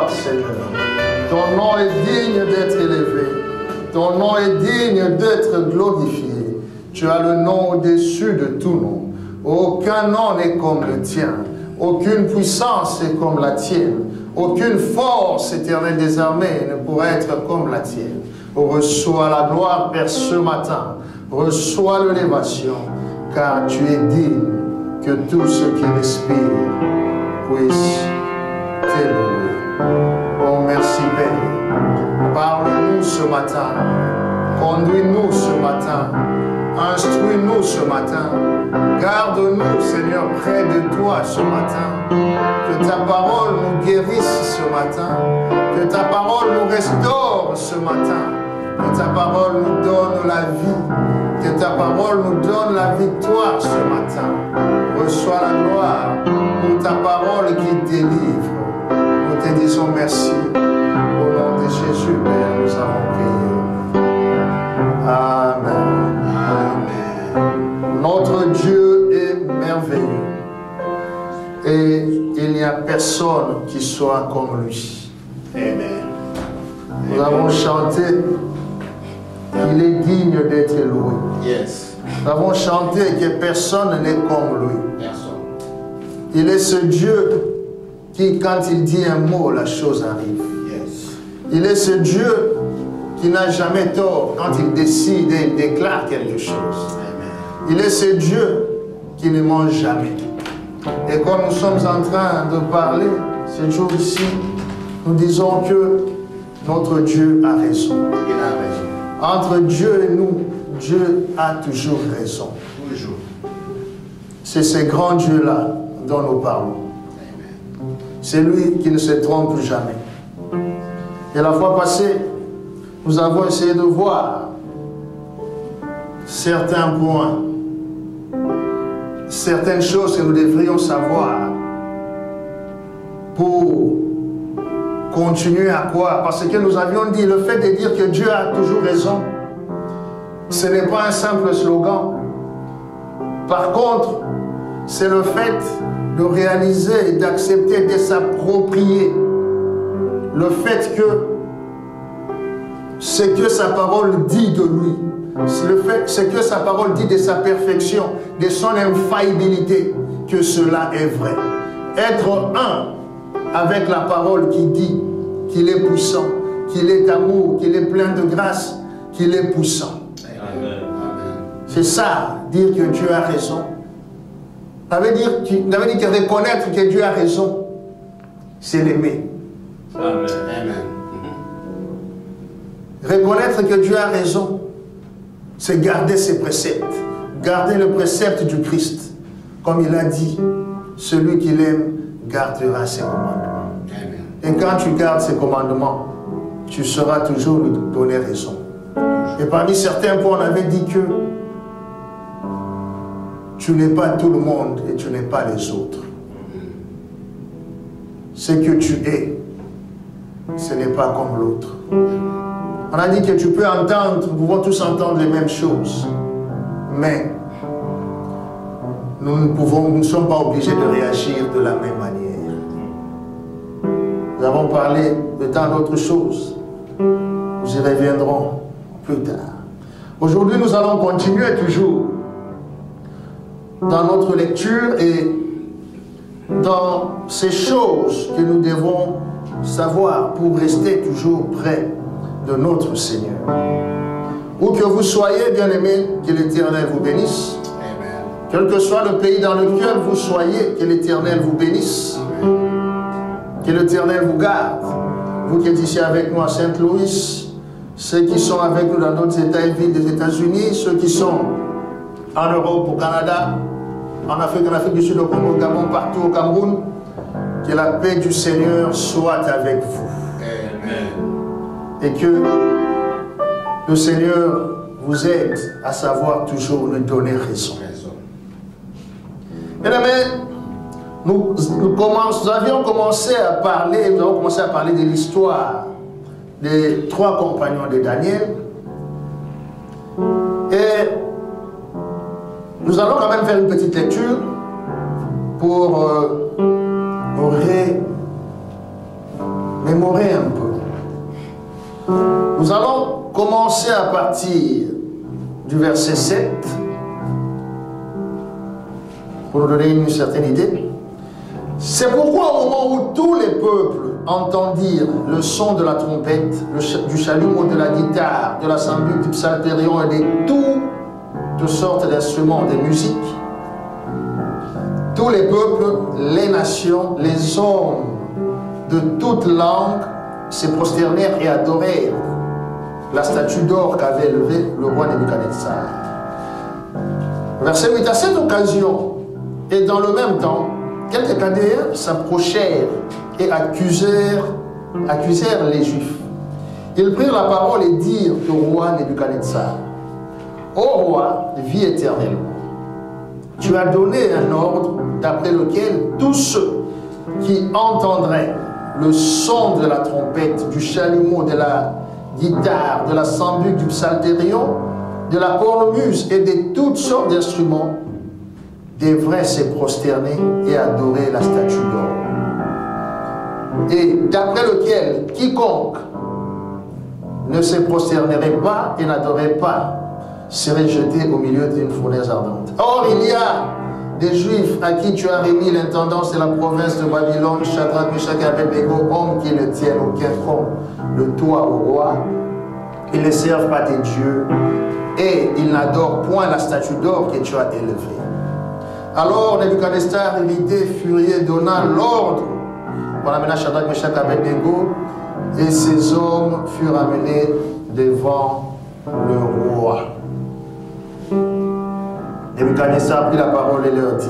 gloire, Seigneur. Ton nom est digne d'être élevé. Ton nom est digne d'être glorifié. Tu as le nom au-dessus de tout nom. Aucun nom n'est comme le tien. Aucune puissance n'est comme la tienne. Aucune force éternelle des armées ne pourrait être comme la tienne. Reçois la gloire, Père, ce matin. Reçois l'élévation, car tu es digne que tous ceux qui respirent puissent t'élever. Oh, merci, Père. Parle-nous ce matin. Conduis-nous ce matin. Instruis-nous ce matin. Garde-nous, Seigneur, près de toi ce matin. Que ta parole nous guérisse ce matin. Que ta parole nous restaure ce matin. Que ta parole nous donne la vie. Que ta parole nous donne la victoire ce matin. Reçois la gloire pour ta parole qui délivre. Nous te disons merci. Au nom de Jésus, Père, nous avons prié. Amen. Amen. Notre Dieu est merveilleux. Et il n'y a personne qui soit comme lui. Amen. Nous avons chanté qu'il est digne d'être loué. Yes. Nous avons chanté que personne n'est comme lui. Personne. Il est ce Dieu qui, quand il dit un mot, la chose arrive. Yes. Il est ce Dieu qui n'a jamais tort quand il décide et il déclare quelque chose. Amen. Il est ce Dieu qui ne ment jamais. Et comme nous sommes en train de parler ce jour ici, nous disons que notre Dieu a raison. Il a raison. Entre Dieu et nous, Dieu a toujours raison. Toujours. C'est ce grand Dieu-là dont nous parlons. C'est lui qui ne se trompe jamais. Et la fois passée, nous avons essayé de voir certains points, certaines choses que nous devrions savoir pour continuer à croire. Parce que nous avions dit, le fait de dire que Dieu a toujours raison, ce n'est pas un simple slogan. Par contre, c'est le fait de réaliser et d'accepter, de s'approprier le fait que ce que sa parole dit de lui, ce que sa parole dit de sa perfection, de son infaillibilité, que cela est vrai. Être un avec la parole qui dit qu'il est puissant, qu'il est amour, qu'il est plein de grâce, qu'il est puissant. C'est ça, dire que Dieu a raison. Ça veut dire que reconnaître que Dieu a raison, c'est l'aimer. Amen. Reconnaître que Dieu a raison, c'est garder ses préceptes. Garder le précepte du Christ. Comme il a dit, celui qui l'aime gardera ses commandements. Amen. Et quand tu gardes ses commandements, tu sauras toujours lui donner raison. Et parmi certains points, on avait dit que tu n'es pas tout le monde et tu n'es pas les autres. Ce que tu es, ce n'est pas comme l'autre. On a dit que tu peux entendre, nous pouvons tous entendre les mêmes choses, mais nous ne sommes pas obligés de réagir de la même manière. Nous avons parlé de tant d'autres choses. Nous y reviendrons plus tard. Aujourd'hui, nous allons continuer toujours dans notre lecture et dans ces choses que nous devons savoir pour rester toujours près de notre Seigneur. Où que vous soyez, bien-aimés, que l'Éternel vous bénisse. Amen. Quel que soit le pays dans lequel vous soyez, que l'Éternel vous bénisse. Amen. Que l'Éternel vous garde. Vous qui êtes ici avec nous à Saint-Louis, ceux qui sont avec nous dans d'autres États et villes des États-Unis, ceux qui sont en Europe, au Canada, en Afrique du Sud, au Congo, au Gabon, partout au Cameroun, que la paix du Seigneur soit avec vous. Amen. Et que le Seigneur vous aide à savoir toujours lui donner raison. Mesdames, nous avions commencé à parler, de l'histoire des 3 compagnons de Daniel. Et nous allons quand même faire une petite lecture pour mémorer un peu. Nous allons commencer à partir du verset 7 pour nous donner une certaine idée. C'est pourquoi au moment où tous les peuples entendirent le son de la trompette, du chalumeau, de la guitare, de la sambuc, du psalterion et de toutes sortes d'instruments de musique, tous les peuples, les nations, les hommes de toute langue se prosternèrent et adorèrent la statue d'or qu'avait élevée le roi Nebuchadnezzar. Verset 8. À cette occasion, et dans le même temps, quelques Chaldéens s'approchèrent et accusèrent les Juifs. Ils prirent la parole et dirent au roi Nebuchadnezzar: Ô roi, vie éternelle, tu as donné un ordre d'après lequel tous ceux qui entendraient le son de la trompette, du chalumeau, de la guitare, de la sambuc, du psalterion, de la cornemuse et de toutes sortes d'instruments devraient se prosterner et adorer la statue d'or. Et d'après lequel quiconque ne se prosternerait pas et n'adorerait pas serait jeté au milieu d'une fournaise ardente. Or, il y a des Juifs à qui tu as remis l'intendance de la province de Babylone, Shadrach, Meshach et Abednego, hommes qui ne tiennent aucun compte de toi, au roi. Ils ne servent pas tes dieux et ils n'adorent point la statue d'or que tu as élevée. Alors Nebuchadnezzar, irrité, furieux, donna l'ordre. On amena Shadrach, Meshach et Abednego, et ces hommes furent amenés devant le roi. Nebuchadnezzar prit la parole et leur dit: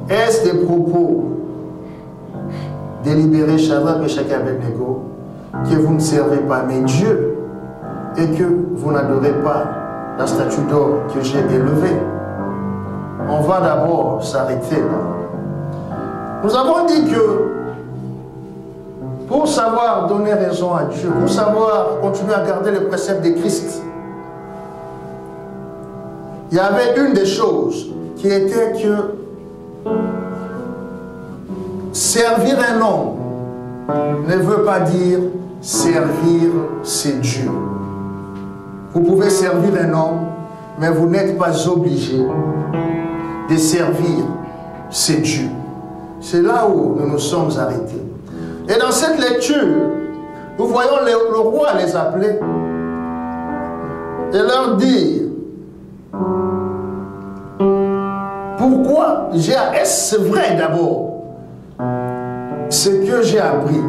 Est-ce des propos délibérés, Shadrach, Meshach et Abednego, que vous ne servez pas mes dieux et que vous n'adorez pas la statue d'or que j'ai élevée? On va d'abord s'arrêter là. Nous avons dit que pour savoir donner raison à Dieu, pour savoir continuer à garder le précepte de Christ, il y avait une des choses qui était que servir un homme ne veut pas dire servir ses dieux. Vous pouvez servir un homme, mais vous n'êtes pas obligé de servir ses dieux. C'est là où nous nous sommes arrêtés. Et dans cette lecture, nous voyons le roi les appeler et leur dire: pourquoi est-ce vrai d'abord ce que j'ai appris,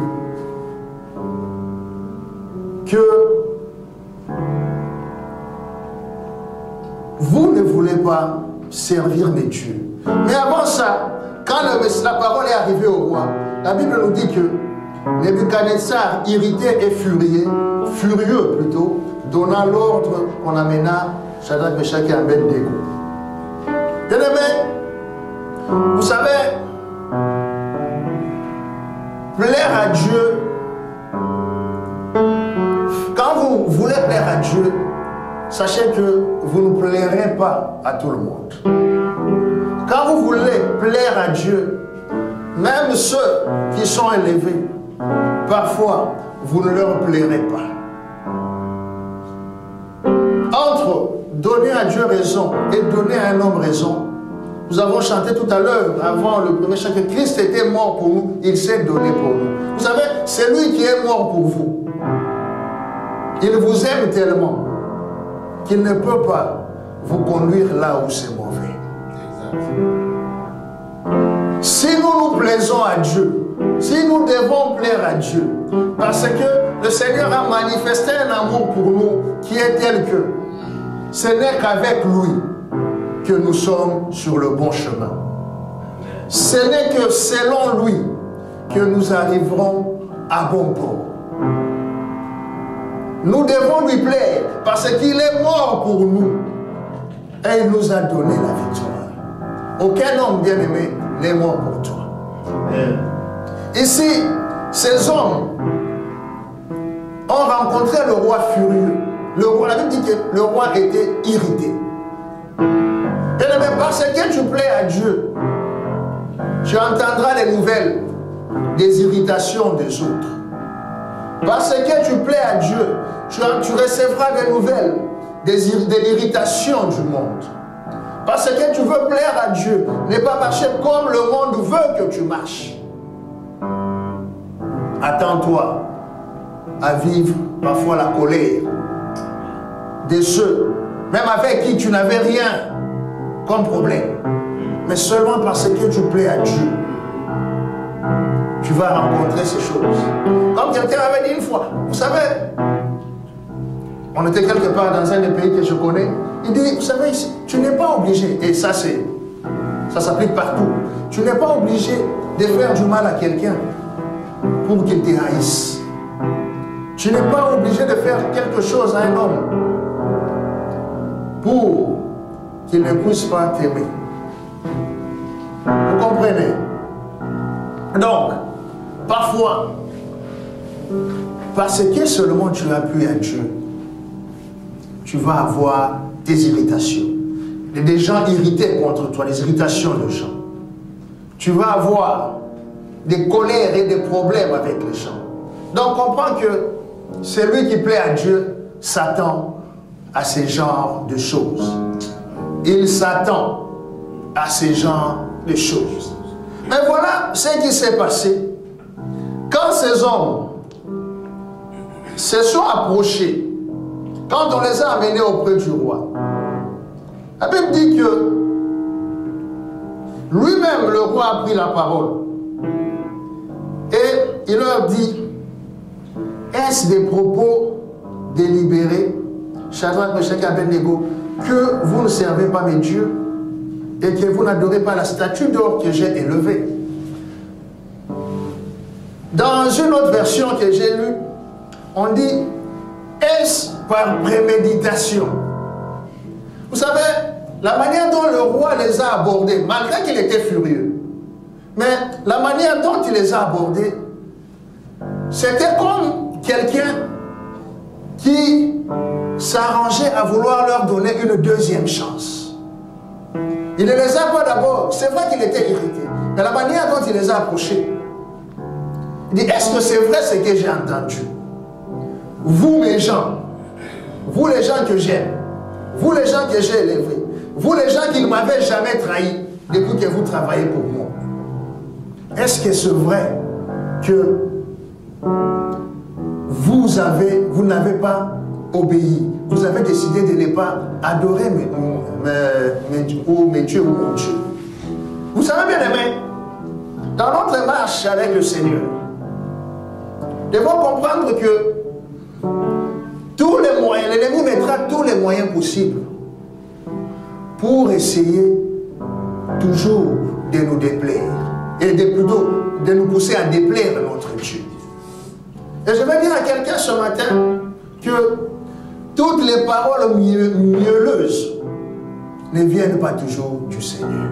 que vous ne voulez pas servir mes dieux. Mais avant ça, quand la parole est arrivée au roi, la Bible nous dit que Nebuchadnezzar, irrité et furieux plutôt, donna l'ordre qu'on amena Shadrach, Meshach et Abednego. Bien-aimés, vous savez, plaire à Dieu, quand vous voulez plaire à Dieu, sachez que vous ne plairez pas à tout le monde. Quand vous voulez plaire à Dieu, même ceux qui sont élevés, parfois, vous ne leur plairez pas. Entre donner à Dieu raison et donner à un homme raison, nous avons chanté tout à l'heure, avant le premier chant, que Christ était mort pour nous, il s'est donné pour nous. Vous savez, c'est lui qui est mort pour vous. Il vous aime tellement qu'il ne peut pas vous conduire là où c'est mauvais. Si nous nous plaisons à Dieu, si nous devons plaire à Dieu, parce que le Seigneur a manifesté un amour pour nous qui est tel que ce n'est qu'avec lui que nous sommes sur le bon chemin. Ce n'est que selon lui que nous arriverons à bon port. Nous devons lui plaire parce qu'il est mort pour nous et il nous a donné la victoire. Aucun homme bien-aimé n'est mort pour toi. Ici, ces hommes ont rencontré le roi furieux. Le roi, la Bible dit que le roi était irrité. Et parce que tu plais à Dieu, tu entendras les nouvelles des irritations des autres. Parce que tu plais à Dieu, tu recevras des nouvelles de l'irritation du monde. Parce que tu veux plaire à Dieu, n'est pas marcher comme le monde veut que tu marches. Attends-toi à vivre parfois la colère de ceux, même avec qui tu n'avais rien comme problème, mais seulement parce que tu plais à Dieu. Tu vas rencontrer ces choses. Comme quelqu'un m'avait dit une fois, vous savez, on était quelque part dans un des pays que je connais, il dit, vous savez, tu n'es pas obligé, et ça s'applique partout, tu n'es pas obligé de faire du mal à quelqu'un pour qu'il te haïsse. Tu n'es pas obligé de faire quelque chose à un homme pour qu'il ne puisse pas t'aimer. Vous comprenez? Donc, parfois, parce que seulement tu as plu à Dieu, tu vas avoir des irritations. Des gens irrités contre toi, des irritations de gens. Tu vas avoir des colères et des problèmes avec les gens. Donc, comprends que celui qui plaît à Dieu s'attend à ce genre de choses. Il s'attend à ce genre de choses. Mais voilà ce qui s'est passé. Quand ces hommes se sont approchés, quand on les a amenés auprès du roi, la Bible dit que lui-même, le roi, a pris la parole. Et il leur dit, est-ce des propos délibérés, Shadrach, Meshach et Abednego, que vous ne servez pas mes dieux et que vous n'adorez pas la statue d'or que j'ai élevée? Dans une autre version que j'ai lue, on dit, est-ce par préméditation? Vous savez, la manière dont le roi les a abordés, malgré qu'il était furieux, mais la manière dont il les a abordés, c'était comme quelqu'un qui s'arrangeait à vouloir leur donner une deuxième chance. Il ne les a pas d'abord, c'est vrai qu'il était irrité, mais la manière dont il les a approchés, il dit, est-ce que c'est vrai ce que j'ai entendu? Vous mes gens, vous les gens que j'aime, vous les gens que j'ai élevés, vous les gens qui ne m'avaient jamais trahi depuis que vous travaillez pour moi, est-ce que c'est vrai que vous n'avez pas obéi, vous avez décidé de ne pas adorer mes dieux ou mon Dieu? Vous savez bien aimé, dans notre marche avec le Seigneur, nous devons comprendre que tous les moyens, l'ennemi mettra tous les moyens possibles pour essayer toujours de nous déplaire et plutôt de nous pousser à déplaire notre Dieu. Et je vais dire à quelqu'un ce matin que toutes les paroles mielleuses ne viennent pas toujours du Seigneur.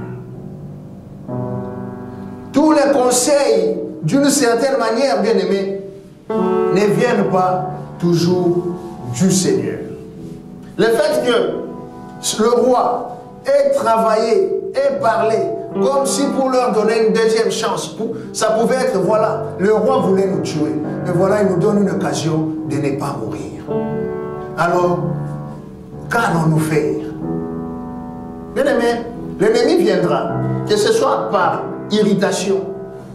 Tous les conseils, d'une certaine manière, bien aimés, ne viennent pas toujours du Seigneur. Le fait que le roi ait travaillé, ait parlé, comme si pour leur donner une deuxième chance, ça pouvait être, voilà, le roi voulait nous tuer, mais voilà, il nous donne une occasion de ne pas mourir. Alors, qu'allons-nous faire? Bien aimé, l'ennemi viendra, que ce soit par irritation,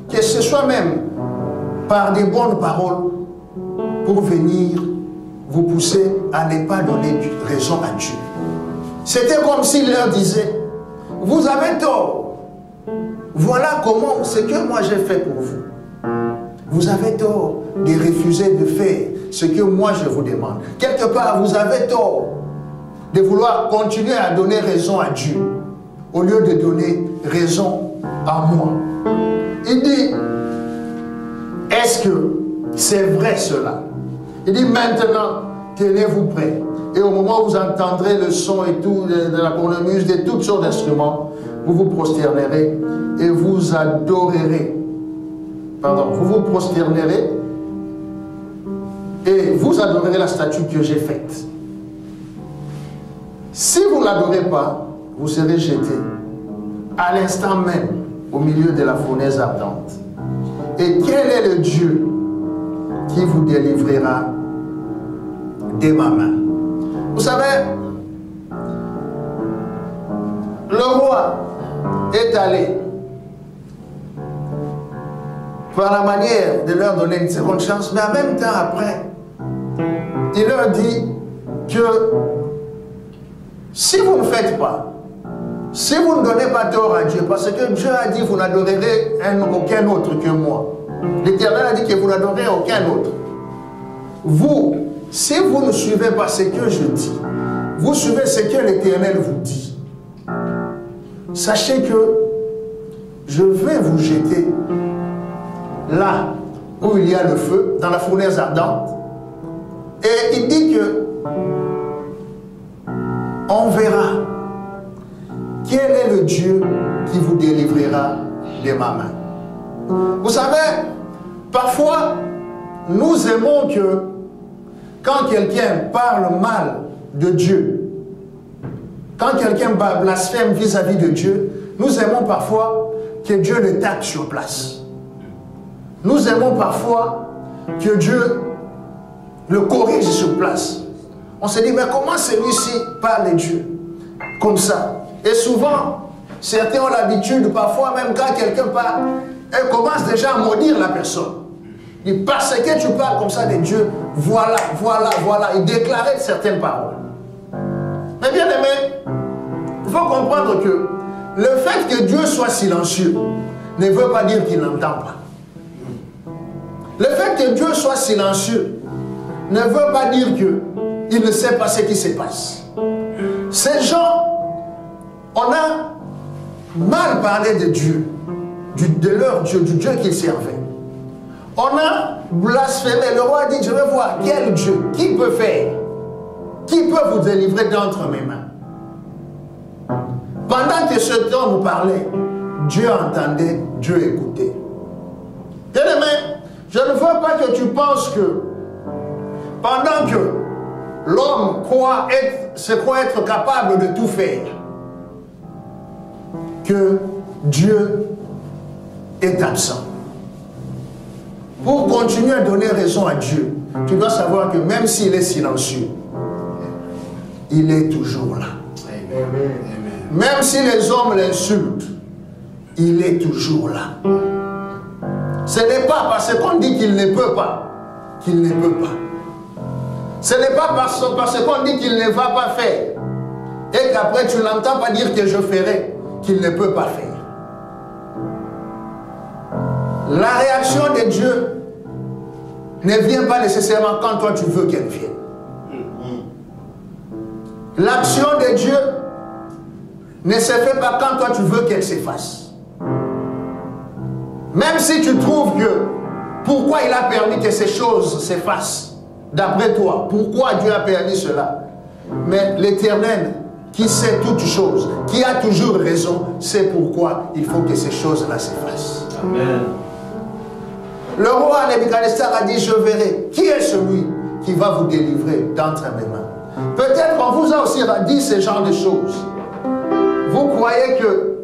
que ce soit même par des bonnes paroles, pour venir vous pousser à ne pas donner raison à Dieu. C'était comme s'il leur disait, vous avez tort, voilà comment, ce que moi j'ai fait pour vous. Vous avez tort de refuser de faire ce que moi je vous demande. Quelque part, vous avez tort de vouloir continuer à donner raison à Dieu, au lieu de donner raison à moi. Il dit, est-ce que c'est vrai cela? Il dit maintenant, tenez-vous prêts. Et au moment où vous entendrez le son et tout, de la cornemuse, de toutes sortes d'instruments, vous vous prosternerez et vous adorerez. Pardon, vous vous prosternerez et vous adorerez la statue que j'ai faite. Si vous ne l'adorez pas, vous serez jeté à l'instant même au milieu de la fournaise ardente. Et quel est le Dieu qui vous délivrera de ma main? Vous savez, le roi est allé par la manière de leur donner une seconde chance, mais en même temps après, il leur dit que si vous ne faites pas, si vous ne donnez pas tort à Dieu, parce que Dieu a dit vous n'adorerez aucun autre que moi. L'Éternel a dit que vous n'adorerez aucun autre. Vous, si vous ne suivez pas ce que je dis, vous suivez ce que l'Éternel vous dit, sachez que je vais vous jeter là où il y a le feu, dans la fournaise ardente. Et il dit que on verra quel est le Dieu qui vous délivrera de ma main. Vous savez, parfois, nous aimons que quand quelqu'un parle mal de Dieu, quand quelqu'un blasphème vis-à-vis de Dieu, nous aimons parfois que Dieu le tape sur place. Nous aimons parfois que Dieu le corrige sur place. On se dit, mais comment celui-ci parle de Dieu comme ça? Et souvent, certains ont l'habitude, parfois même quand quelqu'un parle, elle commence déjà à maudire la personne. Il dit, parce que tu parles comme ça de Dieu, voilà, voilà, voilà. Il déclarait certaines paroles. Mais bien aimé, il faut comprendre que le fait que Dieu soit silencieux ne veut pas dire qu'il n'entend pas. Le fait que Dieu soit silencieux ne veut pas dire qu'il ne sait pas ce qui se passe. Ces gens, on a mal parlé de Dieu, de leur Dieu, du Dieu qu'ils servaient. On a blasphémé. Le roi dit, je vais voir quel Dieu, qui peut faire, qui peut vous délivrer d'entre mes mains. Pendant que ce temps vous parlait, Dieu entendait, Dieu écoutait. Bien-aimé, je ne veux pas que tu penses que pendant que l'homme se croit être capable de tout faire, que Dieu est absent. Pour continuer à donner raison à Dieu, tu dois savoir que même s'il est silencieux, il est toujours là. Amen. Même si les hommes l'insultent, il est toujours là. Ce n'est pas parce qu'on dit qu'il ne peut pas, qu'il ne peut pas. Ce n'est pas parce qu'on dit qu'il ne va pas faire, et qu'après tu n'entends pas dire que je ferai, qu'il ne peut pas faire. La réaction de Dieu ne vient pas nécessairement quand toi tu veux qu'elle vienne. L'action de Dieu ne se fait pas quand toi tu veux qu'elle s'efface. Même si tu trouves que pourquoi il a permis que ces choses s'effacent, d'après toi, pourquoi Dieu a permis cela? Mais l'Éternel, qui sait toutes choses, qui a toujours raison, c'est pourquoi il faut que ces choses-là s'effacent. Amen. Le roi Nebuchadnezzar a dit, je verrai qui est celui qui va vous délivrer d'entre mes mains. Peut-être qu'on vous a aussi dit ce genre de choses. Vous croyez que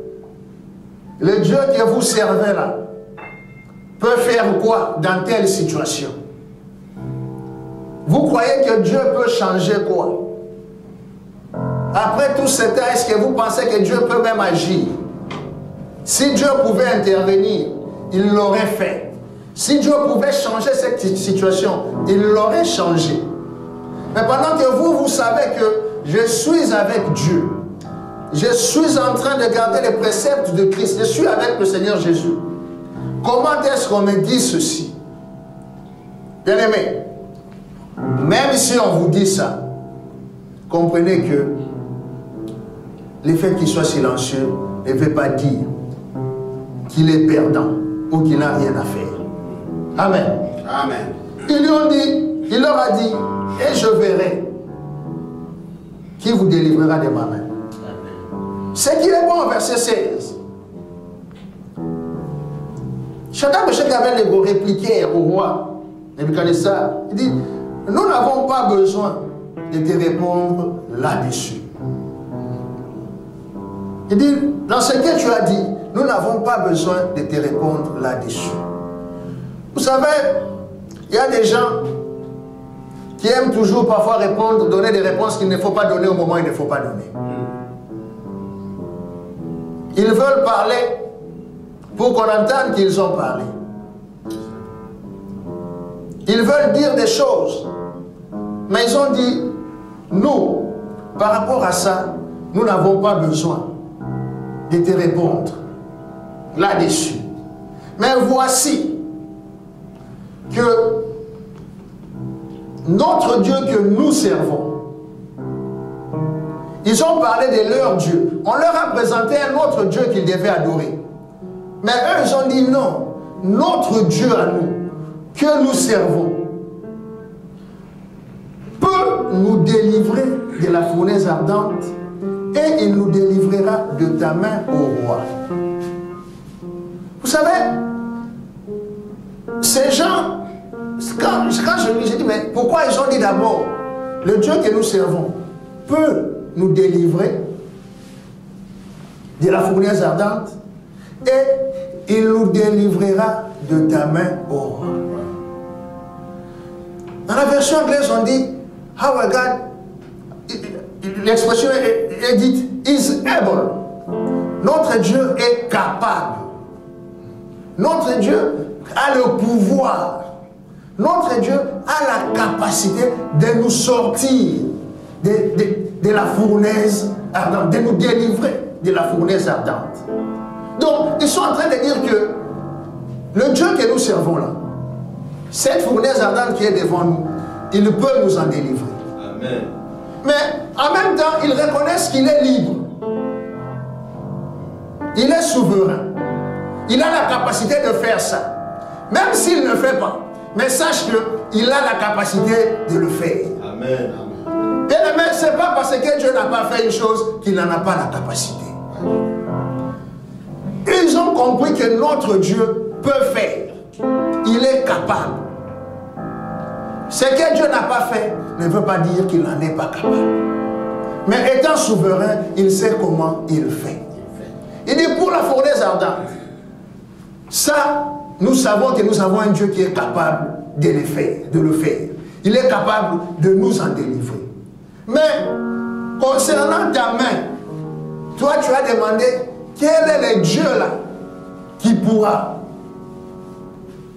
le Dieu que vous servez là peut faire quoi dans telle situation? Vous croyez que Dieu peut changer quoi? Après tout ce temps, est-ce que vous pensez que Dieu peut même agir? Si Dieu pouvait intervenir, il l'aurait fait. Si Dieu pouvait changer cette situation, il l'aurait changé. Mais pendant que vous savez que je suis avec Dieu, je suis en train de garder les préceptes de Christ, je suis avec le Seigneur Jésus, comment est-ce qu'on me dit ceci? Bien-aimé, même si on vous dit ça, comprenez que le fait qu'il soit silencieux ne veut pas dire qu'il est perdant ou qu'il n'a rien à faire. Amen. Amen. Il leur a dit, et je verrai qui vous délivrera de ma main. C'est qu'il est bon, verset 16. Shadrach, Meshach et Abednego répliquèrent au roi Nebuchadnezzar. Il dit, nous n'avons pas besoin de te répondre là-dessus. Il dit, dans ce que tu as dit, nous n'avons pas besoin de te répondre là-dessus. Vous savez, il y a des gens qui aiment toujours parfois répondre, donner des réponses qu'il ne faut pas donner au moment où il ne faut pas donner. Ils veulent parler pour qu'on entende qu'ils ont parlé. Ils veulent dire des choses, mais ils ont dit, nous, par rapport à ça, nous n'avons pas besoin de te répondre là-dessus. Mais voici que notre Dieu que nous servons, ils ont parlé de leur Dieu. On leur a présenté un autre Dieu qu'ils devaient adorer. Mais eux, ils ont dit non. Notre Dieu à nous, que nous servons, peut nous délivrer de la fournaise ardente et il nous délivrera de ta main, ô roi. Vous savez, ces gens, quand je lis, j'ai dit, mais pourquoi ils ont dit d'abord, le Dieu que nous servons peut nous délivrer de la fournaise ardente et il nous délivrera de ta main, ô roi. Dans la version anglaise, on dit, how God, l'expression est dite, is able. Notre Dieu est capable. Notre Dieu a le pouvoir. Notre Dieu a la capacité de nous sortir de la fournaise ardente, de nous délivrer de la fournaise ardente. Donc, ils sont en train de dire que le Dieu que nous servons là, cette fournaise ardente qui est devant nous, il peut nous en délivrer. Amen. Mais en même temps, ils reconnaissent qu'il est libre. Il est souverain. Il a la capacité de faire ça. Même s'il ne le fait pas. Mais sache qu'il a la capacité de le faire. Amen. Bien aimé, ce n'est pas parce que Dieu n'a pas fait une chose qu'il n'en a pas la capacité. Ils ont compris que notre Dieu peut faire. Il est capable. Ce que Dieu n'a pas fait ne veut pas dire qu'il n'en est pas capable. Mais étant souverain, il sait comment il fait. Il dit pour la fournaise ardente, ça, nous savons que nous avons un Dieu qui est capable de le faire. Il est capable de nous en délivrer. Mais, concernant ta main, toi tu as demandé, quel est le Dieu là qui pourra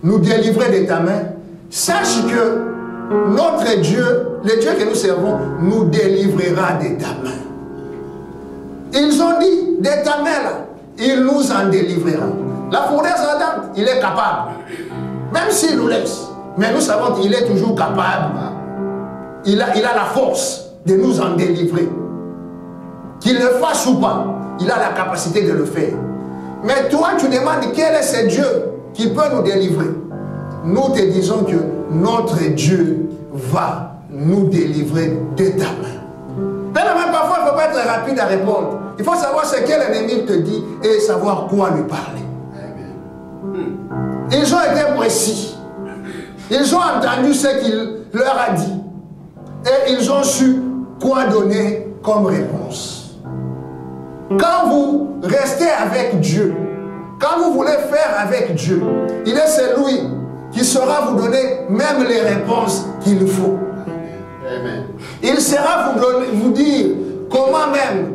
nous délivrer de ta main? Sache que notre Dieu, le Dieu que nous servons, nous délivrera de ta main. Ils ont dit, de ta main là, il nous en délivrera. La fournaise ardente, il est capable. Même s'il nous laisse. Mais nous savons qu'il est toujours capable. Il a la force de nous en délivrer. Qu'il le fasse ou pas, il a la capacité de le faire. Mais toi, tu demandes quel est ce Dieu qui peut nous délivrer. Nous te disons que notre Dieu va nous délivrer de ta main. Mais même parfois, il ne faut pas être rapide à répondre. Il faut savoir ce que l'ennemi te dit et savoir quoi lui parler. Ils ont été précis. Ils ont entendu ce qu'il leur a dit. Et ils ont su quoi donner comme réponse. Quand vous restez avec Dieu, quand vous voulez faire avec Dieu, il est celui qui saura vous donner même les réponses qu'il faut. Amen. Il saura vous dire comment même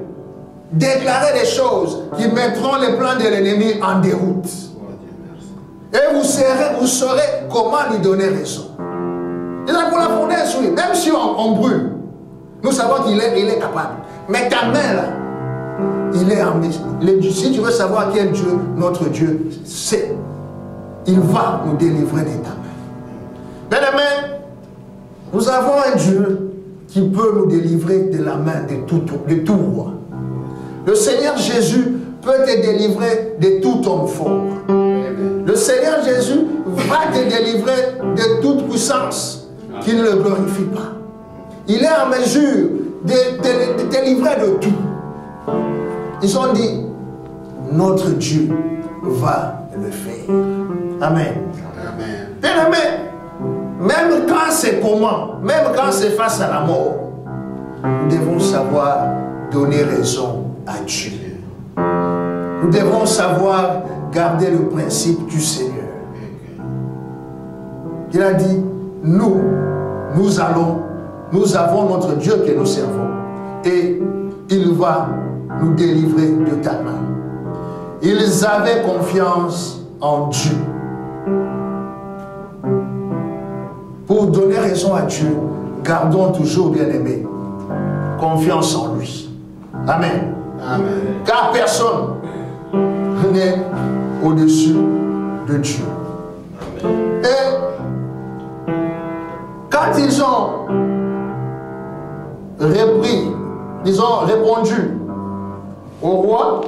déclarer des choses qui mettront les plans de l'ennemi en déroute. Et vous saurez comment lui donner raison. Et là, pour la fournaise, oui, même si on brûle, nous savons qu'il est capable. Mais ta main là, il est en mission. Si tu veux savoir quel Dieu, notre Dieu, c'est, il va nous délivrer de ta main. Bien aimé, nous avons un Dieu qui peut nous délivrer de la main de tout roi. Le Seigneur Jésus peut te délivrer de tout homme fort. Le Seigneur Jésus va te délivrer de toute puissance qui ne le glorifie pas. Il est en mesure de te délivrer de tout. Ils ont dit, notre Dieu va le faire. Amen. Bien aimé, même quand c'est comment, même quand c'est face à la mort, nous devons savoir donner raison à Dieu. Nous devons savoir garder le principe du Seigneur. Il a dit, nous avons notre Dieu que nous servons. Et il va nous délivrer de ta main. Ils avaient confiance en Dieu. Pour donner raison à Dieu, gardons toujours, bien-aimés, confiance en lui. Amen. Amen. Car personne n'est au-dessus de Dieu. Amen. Et quand ils ont répondu au roi,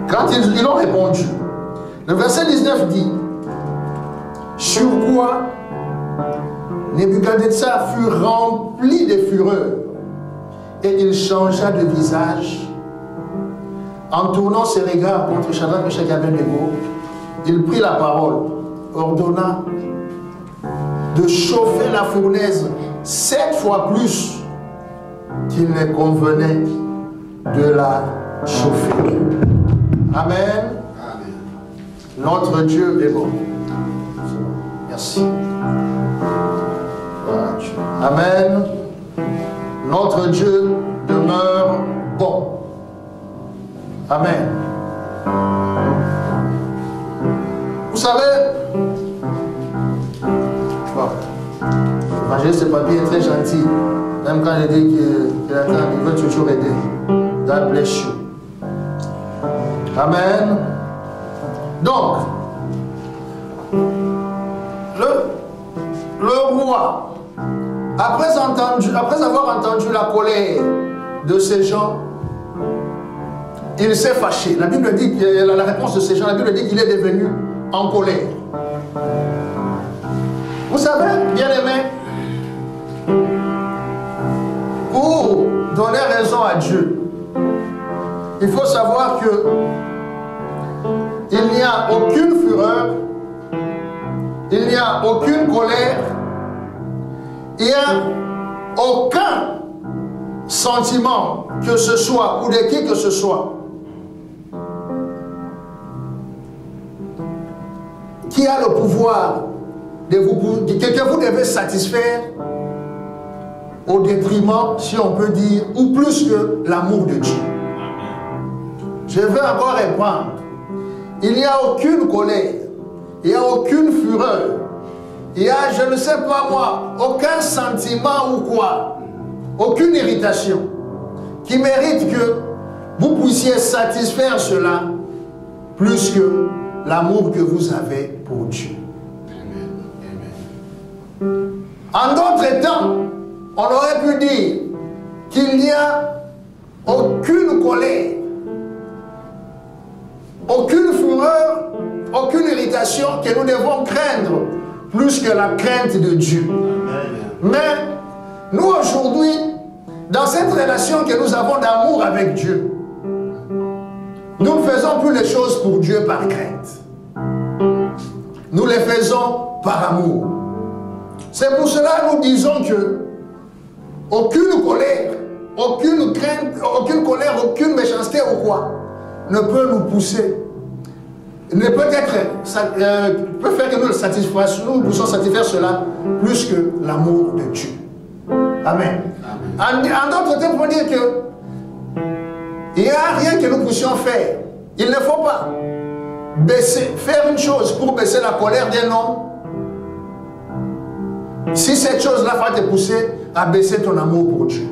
quand ils ont répondu, le verset 19 dit, sur quoi Nebuchadnezzar fut rempli de fureur et il changea de visage. En tournant ses regards contre Shadrach, Meshach et Abednego, il prit la parole, ordonna de chauffer la fournaise 7 fois plus qu'il ne convenait de la chauffer. Amen. Notre Dieu est bon. Merci. Amen. Notre Dieu demeure bon. Amen. Vous savez, l'évangéliste de papier est très gentil. Même quand je dis qu'il veut toujours aider. God bless you. Amen. Donc, le roi, après avoir entendu la colère de ces gens, il s'est fâché. La Bible dit que la réponse de ces gens, la Bible dit qu'il est devenu en colère. Vous savez, bien-aimés, pour donner raison à Dieu, il faut savoir que il n'y a aucune fureur, il n'y a aucune colère, il n'y a aucun sentiment que ce soit ou de qui que ce soit qui a le pouvoir que vous devez satisfaire au détriment, si on peut dire, ou plus que l'amour de Dieu. Je vais encore répondre. Il n'y a aucune colère, il n'y a aucune fureur, il y a, je ne sais pas moi, aucun sentiment ou quoi, aucune irritation qui mérite que vous puissiez satisfaire cela plus que l'amour que vous avez pour Dieu. En d'autres temps, on aurait pu dire qu'il n'y a aucune colère, aucune fureur, aucune irritation que nous devons craindre plus que la crainte de Dieu. Mais nous aujourd'hui, dans cette relation que nous avons d'amour avec Dieu, nous ne faisons plus les choses pour Dieu par crainte. Nous les faisons par amour. C'est pour cela que nous disons que aucune colère, aucune crainte, aucune colère, aucune méchanceté ou quoi ne peut nous pousser, ne peut faire que nous puissions satisfaire cela plus que l'amour de Dieu. Amen. En d'autres termes, on peut dire que il n'y a rien que nous puissions faire. Il ne faut pas faire une chose pour baisser la colère d'un homme. Si cette chose-là va te pousser à baisser ton amour pour Dieu.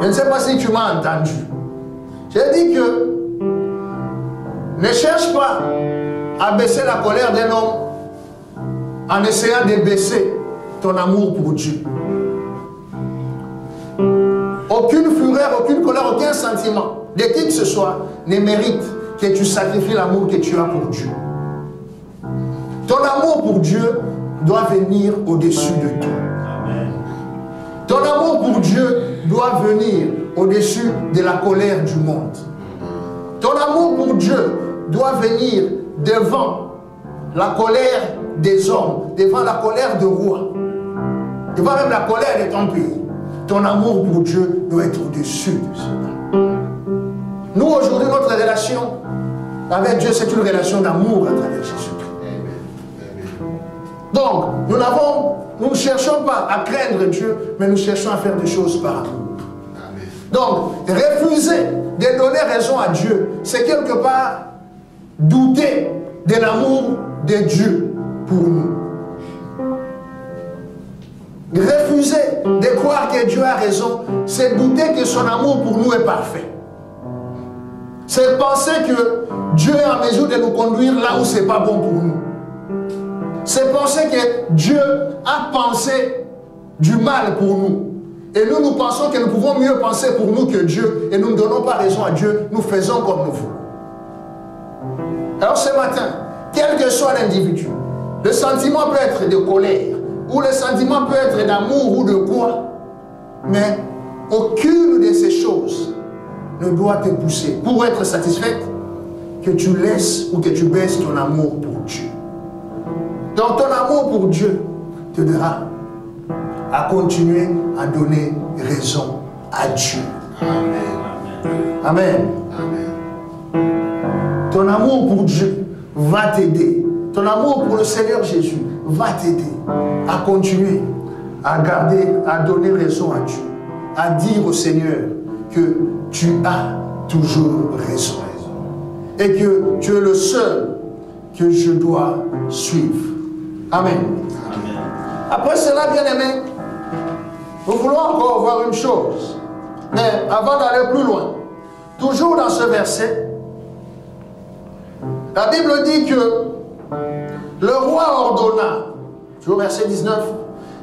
Je ne sais pas si tu m'as entendu. J'ai dit que ne cherche pas à baisser la colère d'un homme en essayant de baisser ton amour pour Dieu. Aucune fureur, aucune colère, aucun sentiment de qui que ce soit ne mérite que tu sacrifies l'amour que tu as pour Dieu. Ton amour pour Dieu doit venir au-dessus de tout. Amen. Ton amour pour Dieu doit venir au-dessus de la colère du monde. Ton amour pour Dieu doit venir devant la colère des hommes, devant la colère de roi, devant même la colère de ton pays. Ton amour pour Dieu doit être au-dessus de cela. Nous, aujourd'hui, notre relation avec Dieu, c'est une relation d'amour à travers Jésus-Christ. Donc, nous ne cherchons pas à craindre Dieu, mais nous cherchons à faire des choses par amour. Donc, refuser de donner raison à Dieu, c'est quelque part douter de l'amour de Dieu pour nous. Refuser de croire que Dieu a raison, c'est douter que son amour pour nous est parfait. C'est penser que Dieu est en mesure de nous conduire là où ce n'est pas bon pour nous. C'est penser que Dieu a pensé du mal pour nous. Et nous pensons que nous pouvons mieux penser pour nous que Dieu. Et nous ne donnons pas raison à Dieu, nous faisons comme nous voulons. Alors ce matin, quel que soit l'individu, le sentiment peut être de colère, ou le sentiment peut être d'amour ou de quoi, mais aucune de ces choses ne doit te pousser pour être satisfaite que tu laisses ou que tu baisses ton amour pour Dieu. Donc ton amour pour Dieu te dira à continuer à donner raison à Dieu. Amen. Amen. Amen. Ton amour pour Dieu va t'aider. Ton amour pour le Seigneur Jésus va t'aider à continuer à garder, à donner raison à Dieu, à dire au Seigneur que tu as toujours raison et que tu es le seul que je dois suivre. Amen. Amen. Après cela, bien-aimés, nous voulons encore voir une chose. Mais avant d'aller plus loin, toujours dans ce verset, la Bible dit que le roi ordonna, toujours verset 19,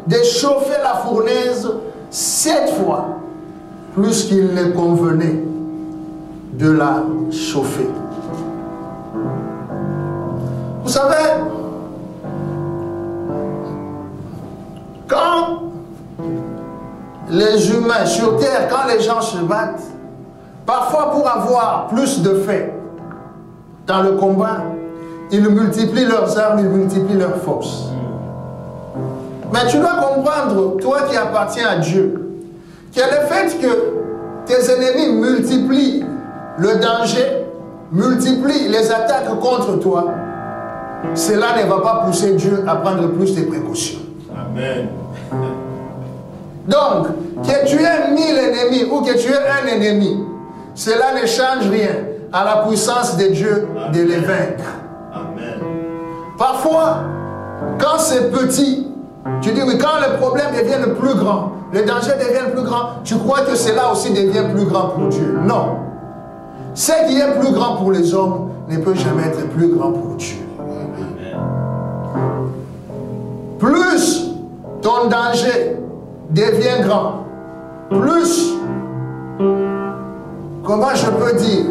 de chauffer la fournaise 7 fois, plus qu'il ne convenait de la chauffer. Vous savez, quand les humains sur terre, quand les gens se battent, parfois pour avoir plus de fait dans le combat, ils multiplient leurs armes, ils multiplient leurs forces. Mais tu dois comprendre, toi qui appartiens à Dieu, que le fait que tes ennemis multiplient le danger, multiplient les attaques contre toi, cela ne va pas pousser Dieu à prendre plus de précautions. Amen. Donc, que tu aies 1000 ennemis ou que tu aies un ennemi, cela ne change rien à la puissance de Dieu de les vaincre. Amen. Parfois, quand c'est petit, tu dis oui, quand le problème devient plus grand, le danger devient plus grand, tu crois que cela aussi devient plus grand pour Dieu. Non. Ce qui est plus grand pour les hommes ne peut jamais être plus grand pour Dieu. Plus ton danger devient grand, plus, comment je peux dire,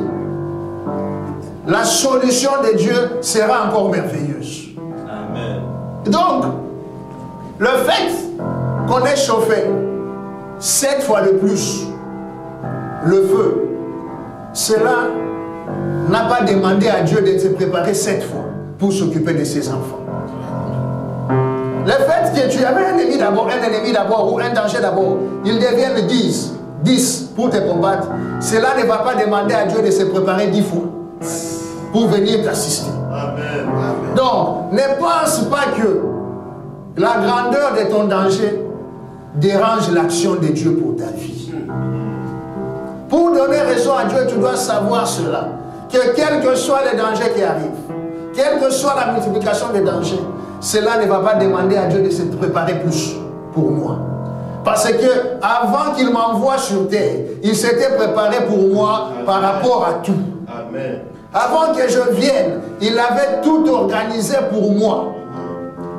la solution de Dieu sera encore merveilleuse. Amen. Donc, le fait qu'on ait chauffé 7 fois de plus le feu, cela n'a pas demandé à Dieu de se préparer 7 fois pour s'occuper de ses enfants. Le fait que tu avais un ennemi d'abord ou un danger d'abord, il devient 10 pour te combattre, cela ne va pas demander à Dieu de se préparer 10 fois pour venir t'assister. Donc, ne pense pas que la grandeur de ton danger dérange l'action de Dieu pour ta vie. Pour donner raison à Dieu, tu dois savoir cela, que quel que soit les dangers qui arrivent, quelle que soit la multiplication des dangers, cela ne va pas demander à Dieu de se préparer plus pour moi. Parce que avant qu'il m'envoie sur terre, il s'était préparé pour moi. Amen. Par rapport à tout. Amen. Avant que je vienne, il avait tout organisé pour moi.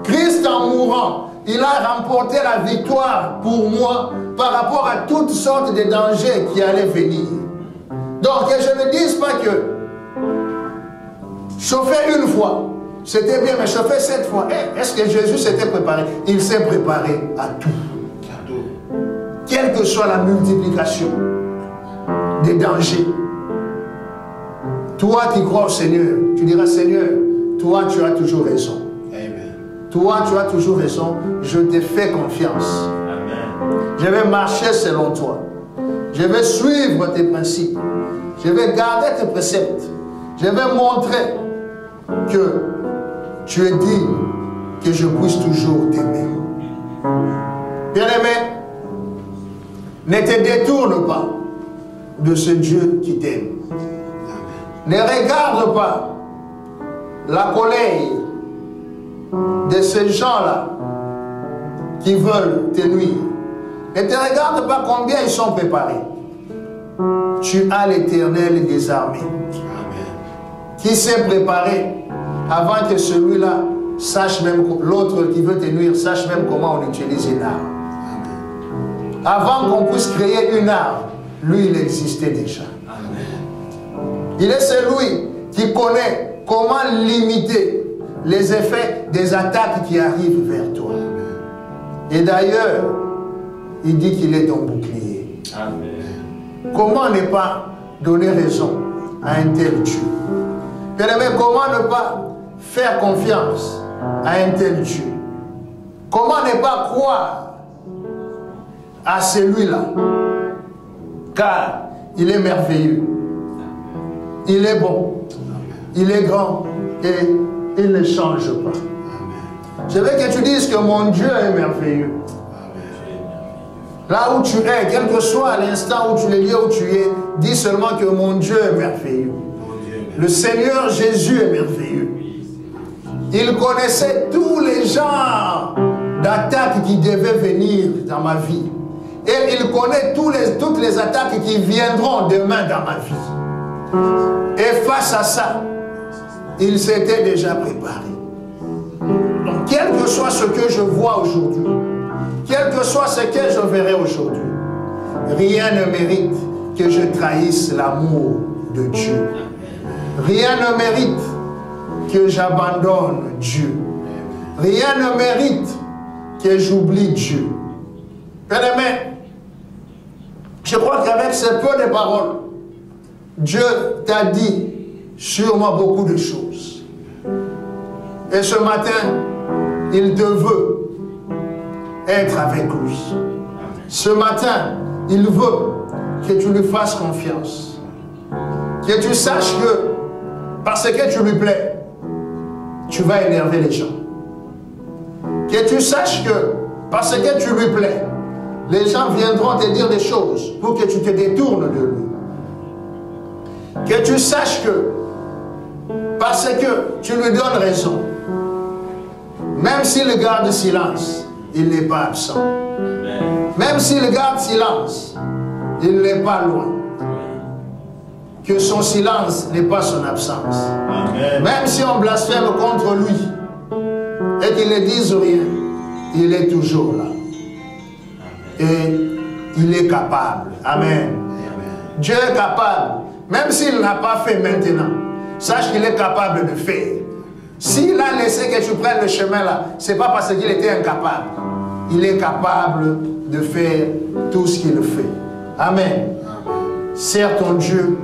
Christ en mourant, il a remporté la victoire pour moi par rapport à toutes sortes de dangers qui allaient venir. Donc que je ne dise pas que chauffer une fois, c'était bien, mais chauffer 7 fois. Est-ce que Jésus s'était préparé? Il s'est préparé à tout. Quelle que soit la multiplication des dangers. Toi qui crois au Seigneur, tu diras, Seigneur, toi tu as toujours raison. Amen. Toi tu as toujours raison, je te fais confiance. Amen. Je vais marcher selon toi. Je vais suivre tes principes. Je vais garder tes préceptes. Je vais montrer que tu es digne, que je puisse toujours t'aimer. Bien-aimé, ne te détourne pas de ce Dieu qui t'aime. Ne regarde pas la colère de ces gens-là qui veulent te nuire. Ne te regarde pas combien ils sont préparés. Tu as l'Éternel des armées qui s'est préparé avant que celui-là sache même, l'autre qui veut te nuire, sache même comment on utilise une arme. Avant qu'on puisse créer une arme, lui, il existait déjà. Il est celui qui connaît comment limiter les effets des attaques qui arrivent vers toi. Et d'ailleurs, il dit qu'il est ton bouclier. Amen. Comment ne pas donner raison à un tel Dieu? Bien-aimé, comment ne pas faire confiance à un tel Dieu? Comment ne pas croire à celui-là? Car il est merveilleux. Il est bon. Il est grand. Et il ne change pas. Je veux que tu dises que mon Dieu est merveilleux. Là où tu es, quel que soit l'instant où tu es, le lieu où tu es, dis seulement que mon Dieu est merveilleux. Le Seigneur Jésus est merveilleux. Il connaissait tous les genres d'attaques qui devaient venir dans ma vie. Et il connaît toutes les attaques qui viendront demain dans ma vie. Et face à ça, il s'était déjà préparé. Donc, quel que soit ce que je vois aujourd'hui, quel que soit ce que je verrai aujourd'hui, rien ne mérite que je trahisse l'amour de Dieu. Rien ne mérite que j'abandonne Dieu. Rien ne mérite que j'oublie Dieu. Bien-aimé, je crois qu'avec ces peu de paroles, Dieu t'a dit sûrement beaucoup de choses. Et ce matin, il te veut être avec lui. Ce matin, il veut que tu lui fasses confiance. Que tu saches que parce que tu lui plais, tu vas énerver les gens. Que tu saches que parce que tu lui plais, les gens viendront te dire des choses pour que tu te détournes de lui. Que tu saches que parce que tu lui donnes raison, même s'il garde silence, il n'est pas absent. Même s'il garde silence, il n'est pas loin. Que son silence n'est pas son absence. Amen. Même si on blasphème contre lui et qu'il ne dise rien, il est toujours là. Et il est capable. Amen. Amen. Dieu est capable. Même s'il n'a pas fait maintenant, sache qu'il est capable de faire. S'il a laissé que tu prennes le chemin là, ce n'est pas parce qu'il était incapable. Il est capable de faire tout ce qu'il fait. Amen. Sers ton Dieu.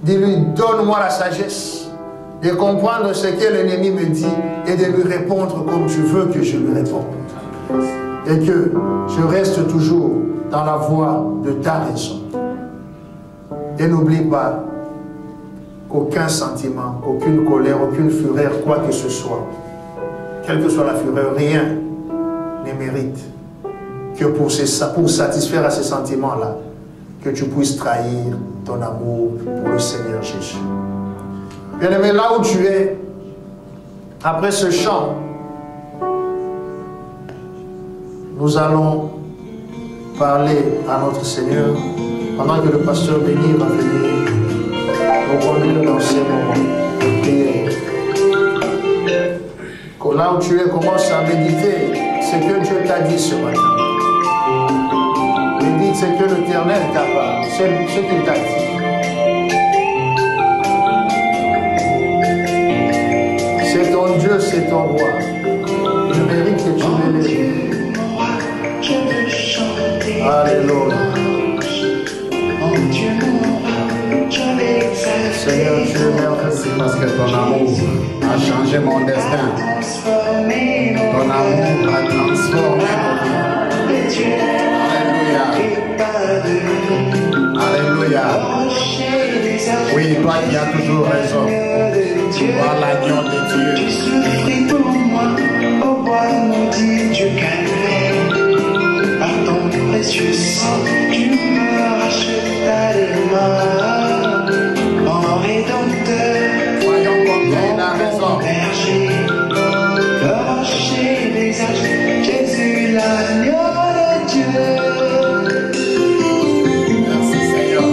Dis-lui, donne-moi la sagesse de comprendre ce que l'ennemi me dit et de lui répondre comme tu veux que je lui réponde. Et que je reste toujours dans la voie de ta raison. Et n'oublie pas qu'aucun sentiment, aucune colère, aucune fureur, quoi que ce soit, quelle que soit la fureur, rien ne mérite que pour satisfaire à ces sentiments-là, que tu puisses trahir ton amour pour le Seigneur Jésus. Bien-aimé, là où tu es, après ce chant, nous allons parler à notre Seigneur pendant que le pasteur Béni va venir nous conduire dans ces moments de prière. Là où tu es, commence à méditer ce que Dieu t'a dit ce matin. Médite ce que l'Éternel t'a parlé, ce qu'il t'a dit. C'est ton Dieu, c'est ton roi. Il mérite que tu l'élèves. Alléluia. Seigneur Dieu, merci parce que ton amour a changé mon destin. Ton amour a transformé mon vie. Alléluia. Alléluia. Oui, toi qui as toujours raison. Voir l'agneau de Dieu. Tu souffris pour moi, au bois maudit du calvaire. Par ton précieux sang, tu me rachetas les mains. En rédempteur, Voyons combien il a raison. berger, le rocher des âges, Jésus l'agneau de Dieu. Merci Seigneur.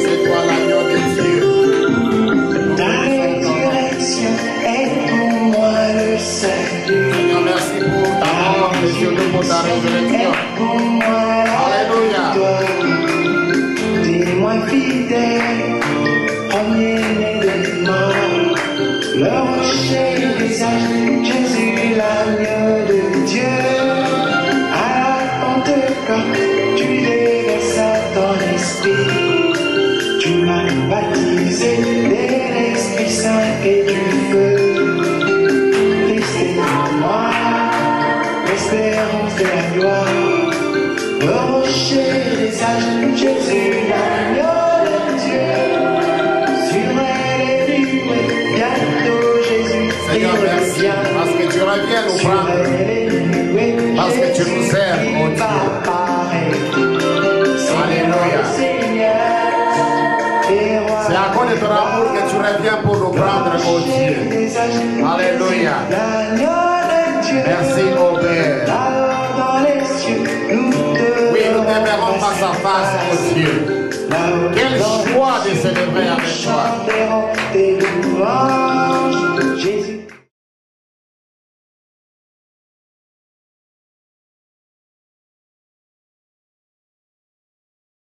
C'est toi l'agneau de Dieu. Ta résurrection est pour moi le salut. Seigneur, merci pour ta mort et surtout pour ta résurrection. Pour moi Alléluia. la victoire. Témoin fidèle, premier-né des morts, le rocher des âges, Jésus l'agneau de Dieu. À la Pentecôte, tu déversas ton esprit. Tu m'as baptisé de l'Esprit Saint et du feu. Christ est en moi, l'espérance de la gloire. Le rocher des âges, Jésus l'agneau de Dieu. Sur elle est nuée, bientôt Jésus Seigneur, merci parce que tu reviens nous prendre. Parce que tu nous aimes, mon Dieu. Alléluia. C'est à cause de ton amour que tu reviens pour nous prendre, mon Dieu. Alléluia. Merci, mon Père. Oui, nous te verrons face à face, mon Dieu. Quelle joie de célébrer avec toi.